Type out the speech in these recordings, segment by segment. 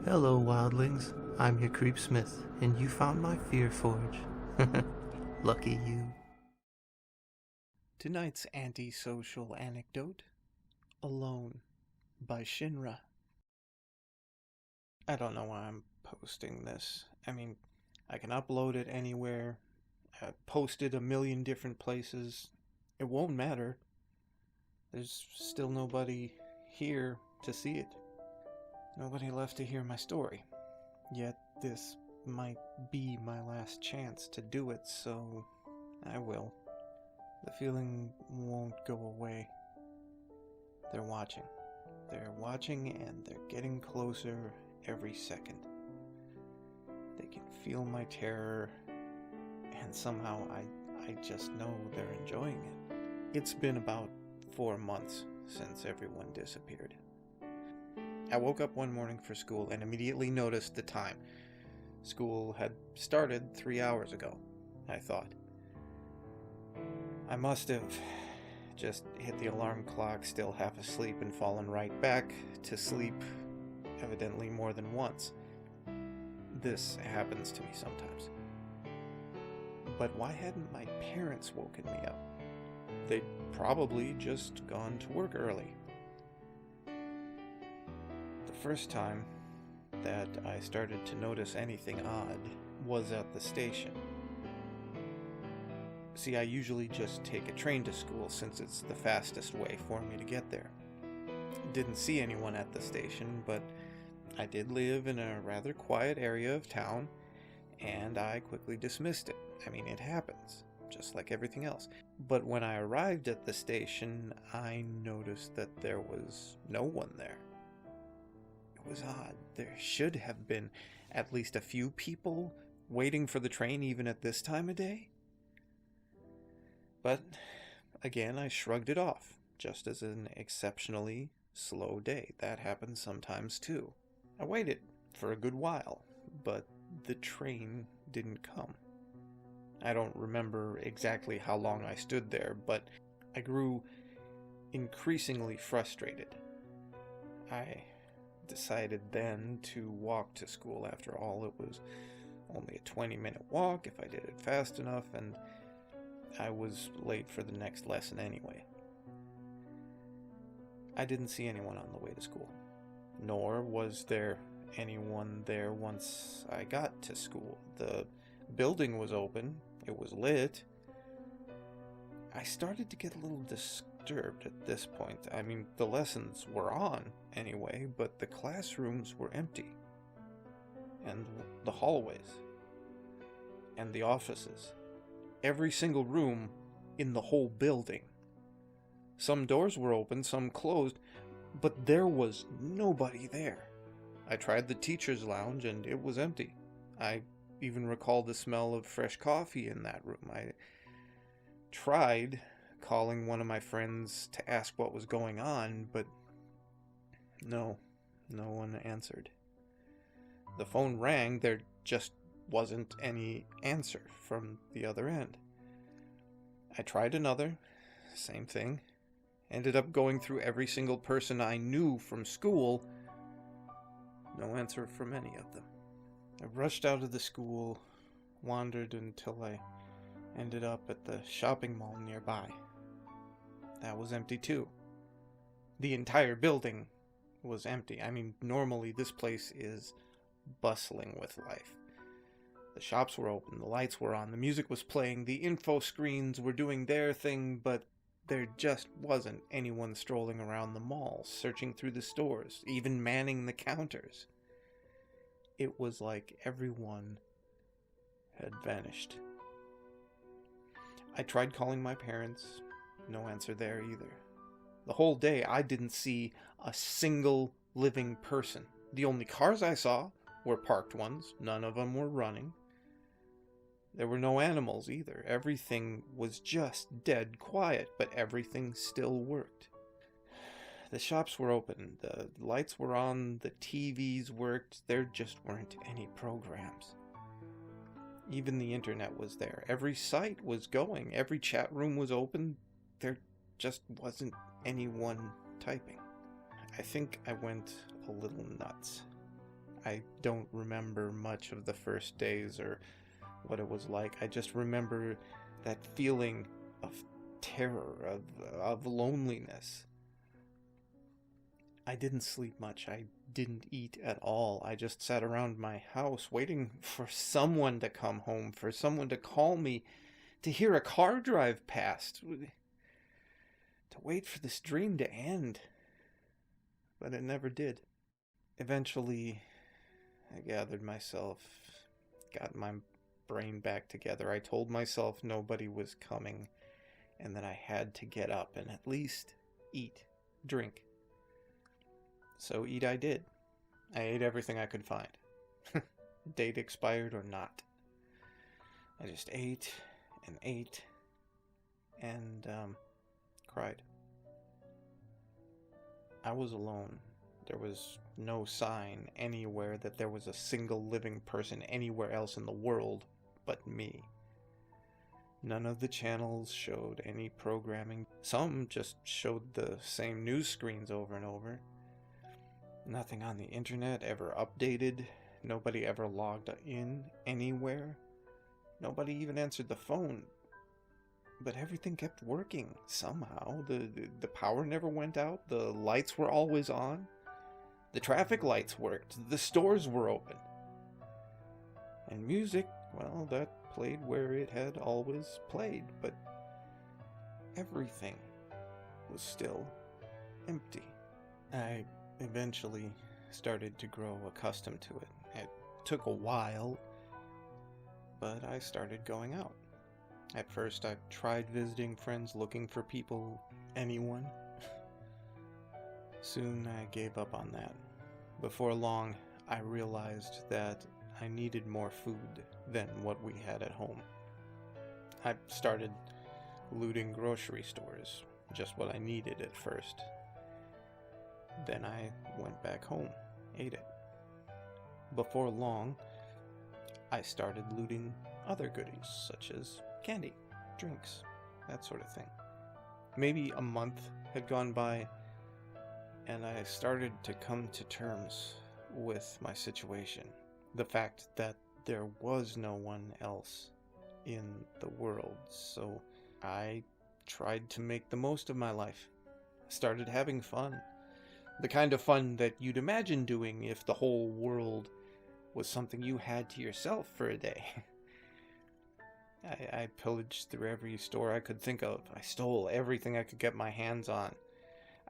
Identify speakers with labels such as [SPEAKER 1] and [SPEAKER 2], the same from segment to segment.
[SPEAKER 1] Hello, wildlings. I'm your Creepsmith, and you found my Fear Forge. Lucky you.
[SPEAKER 2] Tonight's antisocial anecdote, Alone, by Shinra. I don't know why I'm posting this. I can upload it anywhere, post it a million different places. It won't matter. There's still nobody here to see it. Nobody left to hear my story. Yet this might be my last chance to do it, so I will. The feeling won't go away. They're watching. They're watching and they're getting closer every second. They can feel my terror, and somehow I just know they're enjoying it. It's been about 4 months since everyone disappeared. I woke up one morning for school and immediately noticed the time. School had started 3 hours ago, I thought. I must have just hit the alarm clock, still half asleep, and fallen right back to sleep, evidently more than once. This happens to me sometimes. But why hadn't my parents woken me up? They'd probably just gone to work early. The first time that I started to notice anything odd was at the station. See, I usually just take a train to school since it's the fastest way for me to get there. Didn't see anyone at the station, but I did live in a rather quiet area of town, and I quickly dismissed it. It happens, just like everything else. But when I arrived at the station, I noticed that there was no one there. It was odd. There should have been at least a few people waiting for the train even at this time of day. But again, I shrugged it off, just as an exceptionally slow day. That happens sometimes too. I waited for a good while, but the train didn't come. I don't remember exactly how long I stood there, but I grew increasingly frustrated. I decided then to walk to school. After all, it was only a 20-minute walk if I did it fast enough, and I was late for the next lesson anyway. I didn't see anyone on the way to school, nor was there anyone there once I got to school. The building was open, it was lit. I started to get a little disturbed at this point. The lessons were on anyway, but the classrooms were empty, and the hallways, and the offices. Every single room in the whole building. Some doors were open, some closed, but there was nobody there. I tried the teacher's lounge and it was empty. I even recall the smell of fresh coffee in that room. I tried calling one of my friends to ask what was going on, but no one answered. The phone rang, there just wasn't any answer from the other end. I tried another, same thing. Ended up going through every single person I knew from school. No answer from any of them. I rushed out of the school, wandered until I ended up at the shopping mall nearby. That was empty too. The entire building was empty. Normally this place is bustling with life. The shops were open, the lights were on, the music was playing, the info screens were doing their thing, but there just wasn't anyone strolling around the mall, searching through the stores, even manning the counters. It was like everyone had vanished. I tried calling my parents, no answer there either. The whole day I didn't see a single living person. The only cars I saw were parked ones, none of them were running. There were no animals either. Everything was just dead quiet, but everything still worked. The shops were open, the lights were on, the TVs worked, there just weren't any programs. Even the internet was there. Every site was going, every chat room was open. There just wasn't anyone typing. I think I went a little nuts. I don't remember much of the first days or what it was like. I just remember that feeling of terror, of loneliness. I didn't sleep much. I didn't eat at all. I just sat around my house waiting for someone to come home, for someone to call me, to hear a car drive past, to wait for this dream to end. But it never did. Eventually, I gathered myself, got my brain back together. I told myself nobody was coming, and that I had to get up and at least eat, drink. So eat I did. I ate everything I could find. Date expired or not. I just ate and cried. I was alone. There was no sign anywhere that there was a single living person anywhere else in the world but me. None of the channels showed any programming. Some just showed the same news screens over and over. Nothing on the internet ever updated. Nobody ever logged in anywhere. Nobody even answered the phone. But everything kept working somehow. The power never went out. The lights were always on. The traffic lights worked. The stores were open. And music, well, that played where it had always played. But everything was still empty. I eventually started to grow accustomed to it. It took a while, but I started going out. At first, I tried visiting friends, looking for people, anyone. Soon, I gave up on that. Before long, I realized that I needed more food than what we had at home. I started looting grocery stores, just what I needed at first. Then I went back home, ate it. Before long, I started looting other goodies, such as candy, drinks, that sort of thing. Maybe a month had gone by, and I started to come to terms with my situation. The fact that there was no one else in the world, so I tried to make the most of my life. Started having fun. The kind of fun that you'd imagine doing if the whole world was something you had to yourself for a day. I pillaged through every store I could think of. I stole everything I could get my hands on.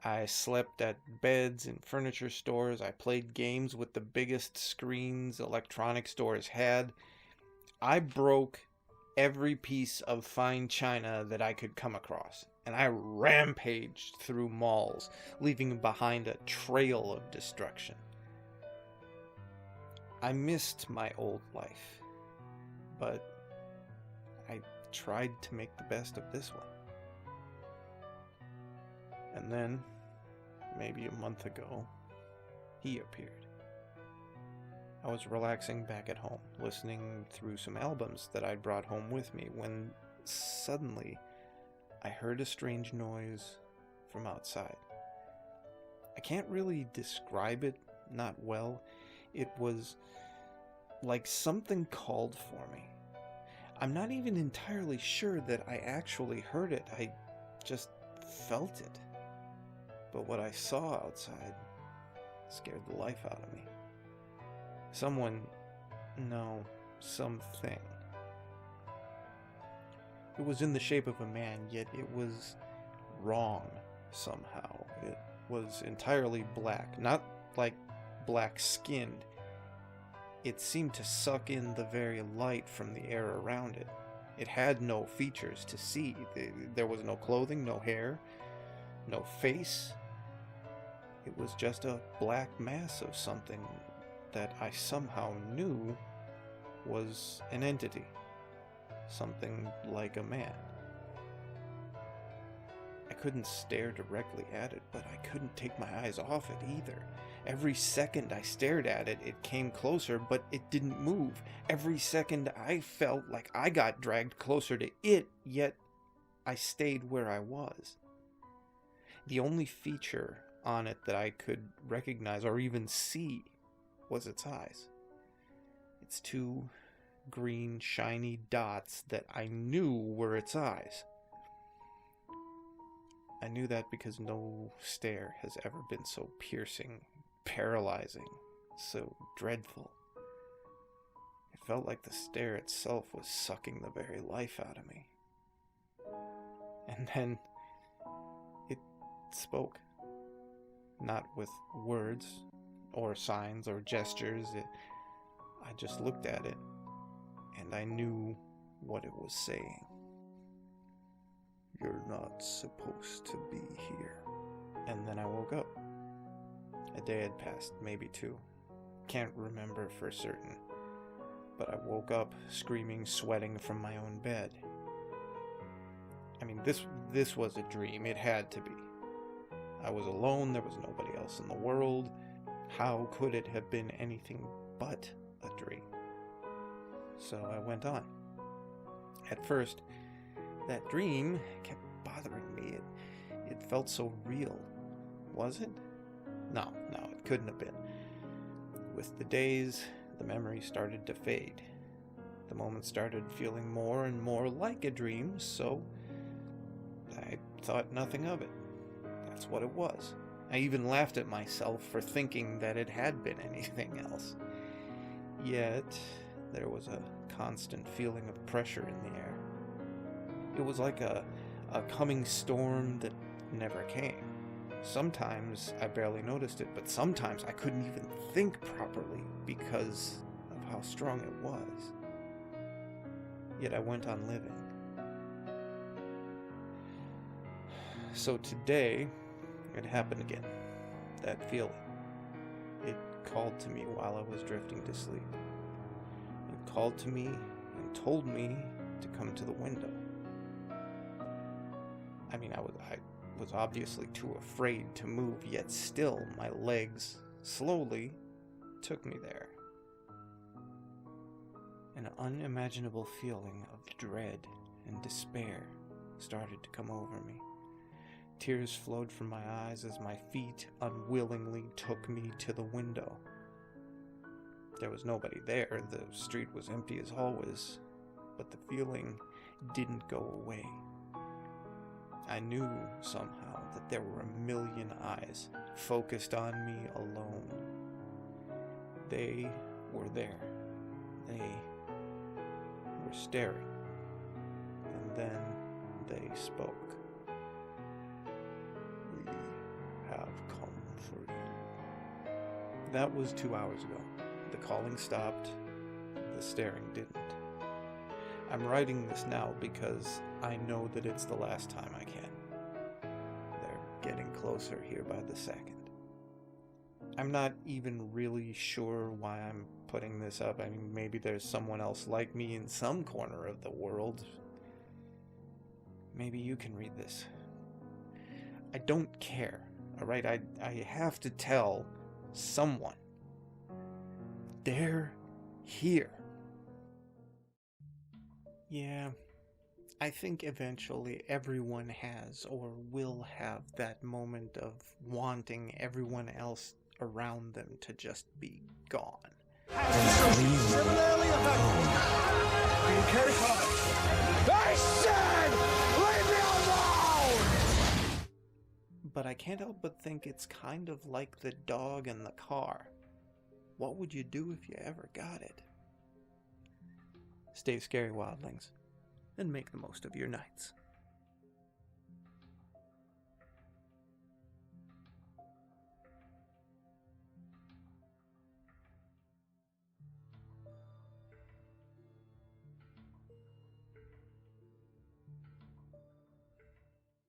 [SPEAKER 2] I slept at beds and furniture stores. I played games with the biggest screens electronic stores had. I broke every piece of fine china that I could come across. And I rampaged through malls, leaving behind a trail of destruction. I missed my old life, but I tried to make the best of this one. And then, maybe a month ago, he appeared. I was relaxing back at home, listening through some albums that I'd brought home with me, when suddenly I heard a strange noise from outside. I can't really describe it, not well. It was like something called for me. I'm not even entirely sure that I actually heard it. I just felt it. But what I saw outside scared the life out of me. Something. It was in the shape of a man, yet it was wrong somehow. It was entirely black, not like black-skinned. It seemed to suck in the very light from the air around it. It had no features to see. There was no clothing, no hair, no face. It was just a black mass of something that I somehow knew was an entity. Something like a man. I couldn't stare directly at it, but I couldn't take my eyes off it either. Every second I stared at it, it came closer, but it didn't move. Every second I felt like I got dragged closer to it, yet I stayed where I was. The only feature on it that I could recognize or even see was its eyes. Its two green, shiny dots that I knew were its eyes. I knew that because no stare has ever been so piercing, paralyzing, so dreadful. It felt like the stare itself was sucking the very life out of me. And then it spoke. Not with words or signs or gestures. I just looked at it and I knew what it was saying. "You're not supposed to be here." And then I woke up. A day had passed, maybe two. Can't remember for certain. But I woke up screaming, sweating from my own bed. I mean, this was a dream. It had to be. I was alone. There was nobody else in the world. How could it have been anything but a dream? So I went on. At first, that dream kept bothering me. It felt so real. Was it? No, it couldn't have been. With the days, the memory started to fade. The moments started feeling more and more like a dream, so I thought nothing of it. That's what it was. I even laughed at myself for thinking that it had been anything else. Yet, there was a constant feeling of pressure in the air. It was like a coming storm that never came. Sometimes I barely noticed it, but sometimes I couldn't even think properly because of how strong it was. Yet I went on living. So today, it happened again. That feeling. It called to me while I was drifting to sleep. It called to me and told me to come to the window. I mean, I was obviously too afraid to move, yet still my legs slowly took me there. An unimaginable feeling of dread and despair started to come over me. Tears flowed from my eyes as my feet unwillingly took me to the window. There was nobody there. The street was empty as always, but the feeling didn't go away. I knew somehow that there were a million eyes focused on me alone. They were there. They were staring. And then they spoke. "We have come for you." That was 2 hours ago. The calling stopped. The staring didn't. I'm writing this now because I know that it's the last time I can. They're getting closer here by the second. I'm not even really sure why I'm putting this up. I mean, maybe there's someone else like me in some corner of the world. Maybe you can read this. I don't care, alright? I have to tell someone. They're here. Yeah, I think eventually everyone has or will have that moment of wanting everyone else around them to just be gone. But I can't help but think it's kind of like the dog in the car. What would you do if you ever got it? Stay scary, wildlings, and make the most of your nights.